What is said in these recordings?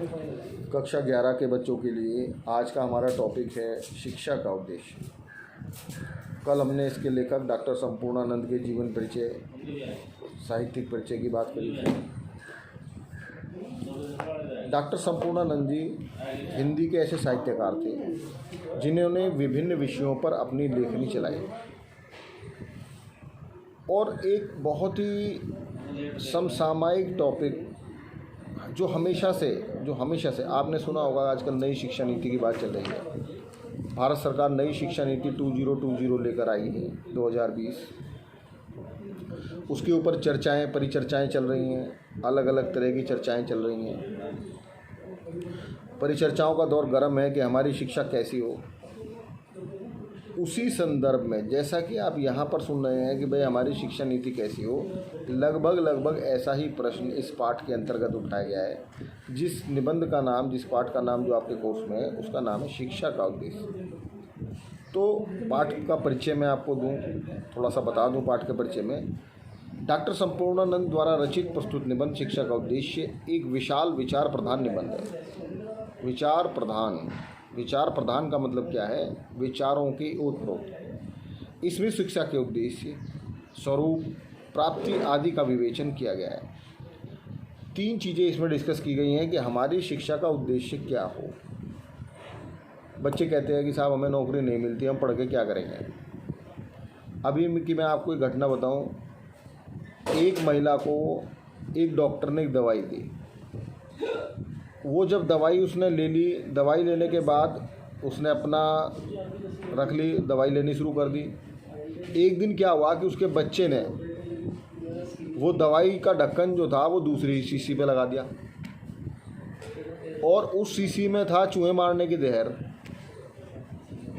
कक्षा 11 के बच्चों के लिए आज का हमारा टॉपिक है शिक्षा का उद्देश्य। कल हमने इसके लेखक डॉक्टर संपूर्णानंद के जीवन परिचय, साहित्यिक परिचय की बात करी थी। डॉक्टर संपूर्णानंद जी हिंदी के ऐसे साहित्यकार थे जिन्होंने विभिन्न विषयों पर अपनी लेखनी चलाई और एक बहुत ही समसामयिक टॉपिक जो हमेशा से आपने सुना होगा, आजकल नई शिक्षा नीति की बात चल रही है। भारत सरकार नई शिक्षा नीति 2020 लेकर आई है 2020। उसके ऊपर चर्चाएं, परिचर्चाएं चल रही हैं, अलग अलग तरह की चर्चाएं चल रही हैं। परिचर्चाओं का दौर गर्म है कि हमारी शिक्षा कैसी हो। उसी संदर्भ में जैसा कि आप यहाँ पर सुन रहे हैं कि भाई हमारी शिक्षा नीति कैसी हो, लगभग ऐसा ही प्रश्न इस पाठ के अंतर्गत उठाया गया है। जिस पाठ का नाम जो आपके कोर्स में है उसका नाम है शिक्षा का उद्देश्य। तो पाठ का परिचय मैं आपको दूं, थोड़ा सा बता दूं पाठ के परिचय में। डॉक्टर संपूर्णानंद द्वारा रचित प्रस्तुत निबंध शिक्षा का उद्देश्य एक विशाल विचार प्रधान निबंध है। विचार प्रधान का मतलब क्या है? विचारों की ओतप्रोत। इसमें शिक्षा के उद्देश्य, स्वरूप, प्राप्ति आदि का विवेचन किया गया है। 3 चीज़ें इसमें डिस्कस की गई हैं कि हमारी शिक्षा का उद्देश्य क्या हो। बच्चे कहते हैं कि साहब हमें नौकरी नहीं मिलती, हम पढ़ के क्या करेंगे। अभी की मैं आपको एक घटना बताऊं। एक महिला को एक डॉक्टर ने एक दवाई दी। वो जब दवाई उसने ले ली, दवाई लेने के बाद उसने अपना रख ली, दवाई लेनी शुरू कर दी। एक दिन क्या हुआ कि उसके बच्चे ने वो दवाई का ढक्कन जो था वो दूसरी शीशी पे लगा दिया और उस शीशी में था चूहे मारने की जहर।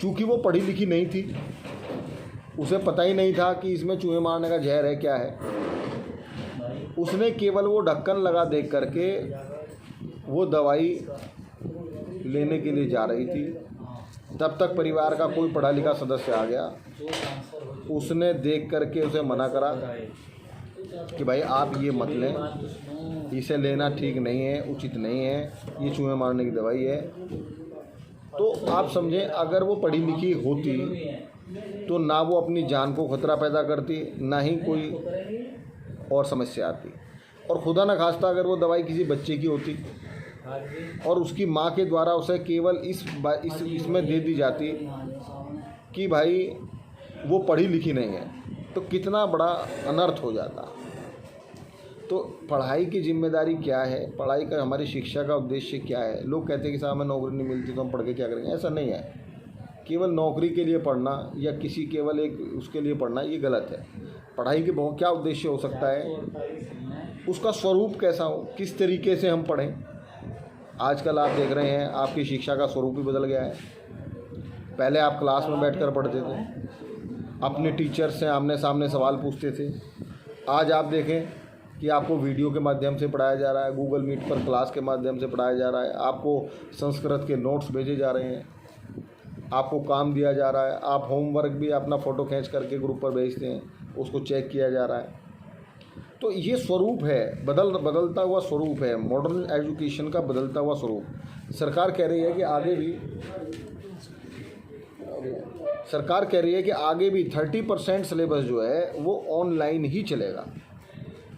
चूँकि वो पढ़ी लिखी नहीं थी, उसे पता ही नहीं था कि इसमें चूहे मारने का जहर है क्या है। उसने केवल वो ढक्कन लगा देख करके वो दवाई लेने के लिए जा रही थी। तब तक परिवार का कोई पढ़ा लिखा सदस्य आ गया। उसने देख करके उसे मना करा कि भाई आप ये मत लें, इसे लेना ठीक नहीं है, उचित नहीं है, ये चूहे मारने की दवाई है। तो आप समझें, अगर वो पढ़ी लिखी होती तो ना वो अपनी जान को खतरा पैदा करती, ना ही कोई और समस्या आती। और खुदा न खास्ता अगर वो दवाई किसी बच्चे की होती और उसकी माँ के द्वारा उसे केवल इसमें दे दी जाती कि भाई वो पढ़ी लिखी नहीं है, तो कितना बड़ा अनर्थ हो जाता। तो पढ़ाई की जिम्मेदारी क्या है, पढ़ाई का हमारी शिक्षा का उद्देश्य क्या है। लोग कहते हैं कि साहब हमें नौकरी नहीं मिलती तो हम पढ़ के क्या करेंगे। ऐसा नहीं है। केवल नौकरी के लिए पढ़ना या किसी केवल एक उसके लिए पढ़ना, ये गलत है। पढ़ाई के बहुत क्या उद्देश्य हो सकता है, उसका स्वरूप कैसा हो, किस तरीके से हम पढ़ें। आजकल आप देख रहे हैं आपकी शिक्षा का स्वरूप ही बदल गया है। पहले आप क्लास में बैठकर पढ़ते थे, अपने टीचर से आमने सामने सवाल पूछते थे। आज आप देखें कि आपको वीडियो के माध्यम से पढ़ाया जा रहा है, गूगल मीट पर क्लास के माध्यम से पढ़ाया जा रहा है, आपको संस्कृत के नोट्स भेजे जा रहे हैं, आपको काम दिया जा रहा है, आप होमवर्क भी अपना फ़ोटो खींच करके ग्रुप पर भेजते हैं, उसको चेक किया जा रहा है। तो ये स्वरूप है, बदलता हुआ स्वरूप है, मॉडर्न एजुकेशन का बदलता हुआ स्वरूप। सरकार कह रही है कि आगे भी 30% सिलेबस जो है वो ऑनलाइन ही चलेगा।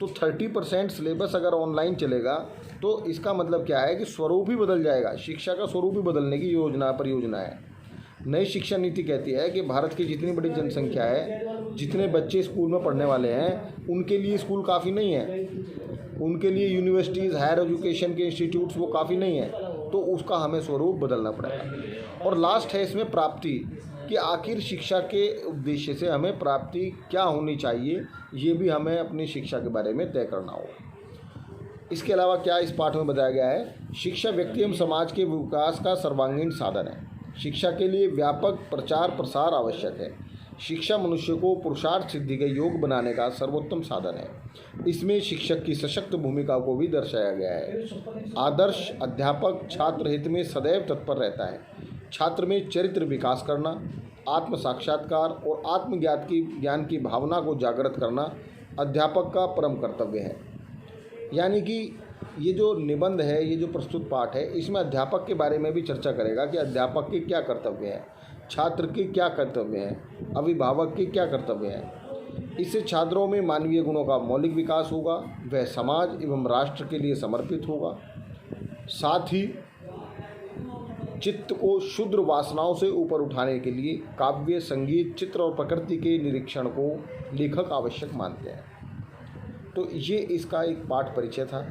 तो 30% सिलेबस अगर ऑनलाइन चलेगा तो इसका मतलब क्या है कि स्वरूप ही बदल जाएगा। शिक्षा का स्वरूप ही बदलने की परियोजना है। नई शिक्षा नीति कहती है कि भारत की जितनी बड़ी जनसंख्या है, जितने बच्चे स्कूल में पढ़ने वाले हैं, उनके लिए स्कूल काफ़ी नहीं है, उनके लिए यूनिवर्सिटीज़, हायर एजुकेशन के इंस्टीट्यूट्स वो काफ़ी नहीं है। तो उसका हमें स्वरूप बदलना पड़ेगा। और लास्ट है इसमें प्राप्ति, कि आखिर शिक्षा के उद्देश्य से हमें प्राप्ति क्या होनी चाहिए, ये भी हमें अपनी शिक्षा के बारे में तय करना होगा। इसके अलावा क्या इस पाठ में बताया गया है, शिक्षा व्यक्ति एवं समाज के विकास का सर्वांगीण साधन है। शिक्षा के लिए व्यापक प्रचार प्रसार आवश्यक है। शिक्षा मनुष्य को पुरुषार्थ सिद्धि के योग बनाने का सर्वोत्तम साधन है। इसमें शिक्षक की सशक्त भूमिका को भी दर्शाया गया है। आदर्श अध्यापक छात्र हित में सदैव तत्पर रहता है। छात्र में चरित्र विकास करना, आत्म साक्षात्कार और ज्ञान की भावना को जागृत करना अध्यापक का परम कर्तव्य है। यानी कि ये जो निबंध है, ये जो प्रस्तुत पाठ है, इसमें अध्यापक के बारे में भी चर्चा करेगा कि अध्यापक के क्या कर्तव्य हैं, छात्र के क्या कर्तव्य हैं, अभिभावक के क्या कर्तव्य हैं। इससे छात्रों में मानवीय गुणों का मौलिक विकास होगा, वह समाज एवं राष्ट्र के लिए समर्पित होगा। साथ ही चित्त को शुद्र वासनाओं से ऊपर उठाने के लिए काव्य, संगीत, चित्र और प्रकृति के निरीक्षण को लेखक आवश्यक मानते हैं। तो ये इसका एक पाठ परिचय था।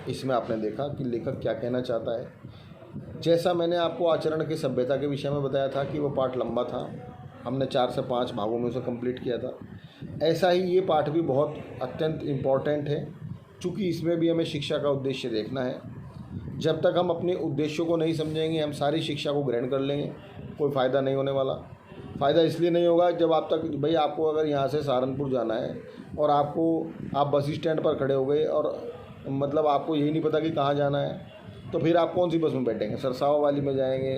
इसमें आपने देखा कि लेखक क्या कहना चाहता है। जैसा मैंने आपको आचरण के सभ्यता के विषय में बताया था कि वो पाठ लंबा था, हमने 4 से 5 भागों में उसे कंप्लीट किया था, ऐसा ही ये पाठ भी बहुत अत्यंत इम्पॉर्टेंट है, चूँकि इसमें भी हमें शिक्षा का उद्देश्य देखना है। जब तक हम अपने उद्देश्यों को नहीं समझेंगे, हम सारी शिक्षा को ग्रहण कर लेंगे, कोई फ़ायदा नहीं होने वाला। फ़ायदा इसलिए नहीं होगा जब आप तक भाई आपको अगर यहाँ से सहारनपुर जाना है और आप बस स्टैंड पर खड़े हो गए और मतलब आपको यही नहीं पता कि कहाँ जाना है, तो फिर आप कौन सी बस में बैठेंगे? सरसावा वाली में जाएंगे,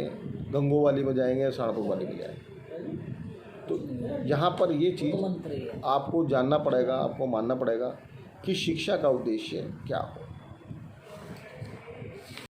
गंगो वाली में जाएंगे, सहारनपुर वाली में जाएंगे। तो यहाँ पर ये चीज़ आपको जानना पड़ेगा, आपको मानना पड़ेगा कि शिक्षा का उद्देश्य क्या हो।